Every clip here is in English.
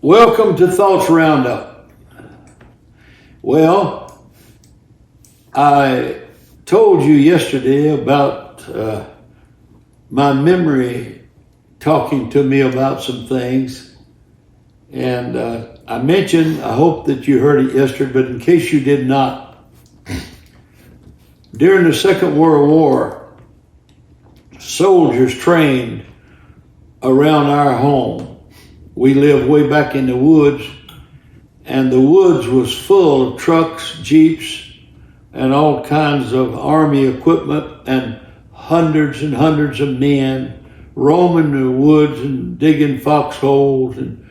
Welcome to Thoughts Roundup. Well, I told you yesterday about my memory talking to me about some things. And I mentioned, I hope that you heard it yesterday, but in case you did not, during the Second World War, soldiers trained around our home. We lived way back in the woods, and the woods was full of trucks, jeeps, and all kinds of army equipment, and hundreds of men roaming the woods and digging foxholes and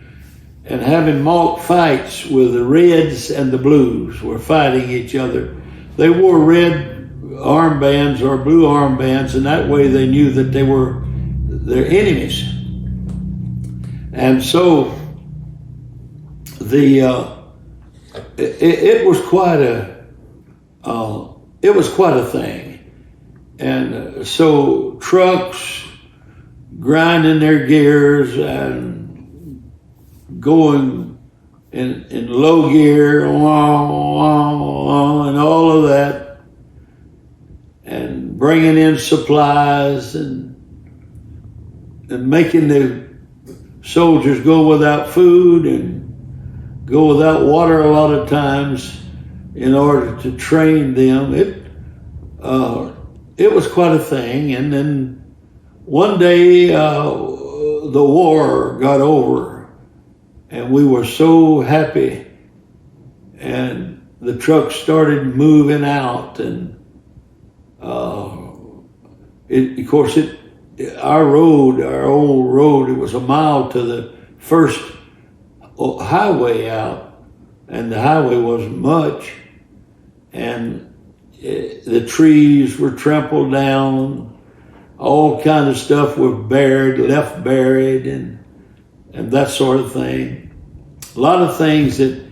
having mock fights with the Reds and the Blues were fighting each other. They wore red armbands or blue armbands, and that way they knew that they were their enemies. And so it was quite a thing. And so trucks grinding their gears and going in low gear, and all of that, and bringing in supplies and making the soldiers go without food and go without water a lot of times in order to train them. It was quite a thing. And then one day the war got over, and we were so happy, and the trucks started moving out, and our old road, it was a mile to the first highway out, and the highway wasn't much, and the trees were trampled down, all kind of stuff was left buried, and that sort of thing. A lot of things that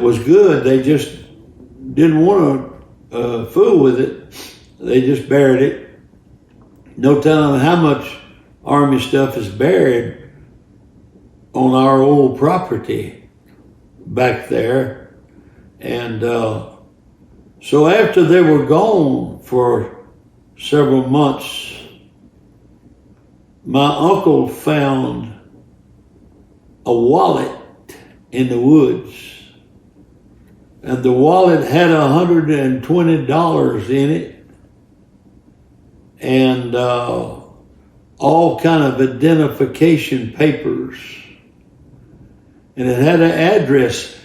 was good, they just didn't want to fool with it. They just buried it. No telling how much army stuff is buried on our old property back there. And so after they were gone for several months, my uncle found a wallet in the woods. And the wallet had $120 in it, and all kind of identification papers. And it had an address.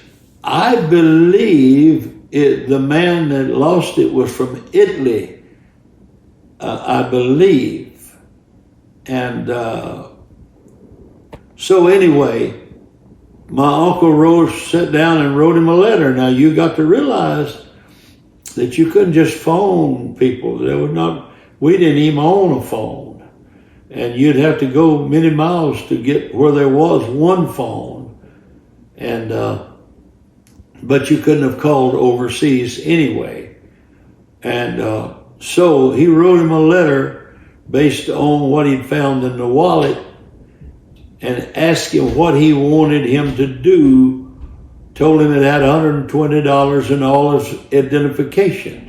I believe the man that lost it was from Italy, I believe. And so anyway, my uncle sat down and wrote him a letter. Now you got to realize that you couldn't just phone people. We didn't even own a phone. And you'd have to go many miles to get where there was one phone. And but you couldn't have called overseas anyway. And so he wrote him a letter based on what he'd found in the wallet, and asked him what he wanted him to do. Told him it had $120 in all his identification.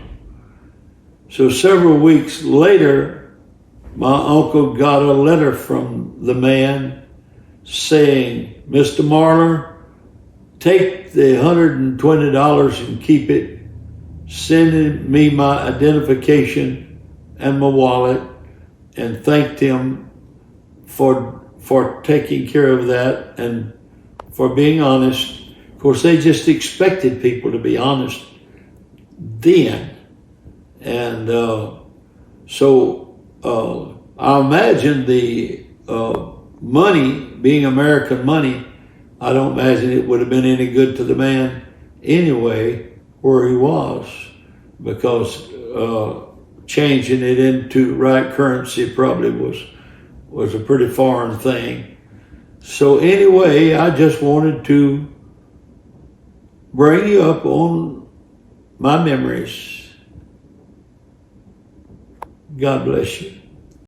So several weeks later, my uncle got a letter from the man saying, "Mr. Marler, take the $120 and keep it. Send me my identification and my wallet," and thanked him for taking care of that and for being honest. Of course, they just expected people to be honest then. And so I imagine the money, being American money, I don't imagine it would have been any good to the man anyway where he was, because changing it into right currency probably was a pretty foreign thing. So anyway, I just wanted to bring you up on my memories. God bless you.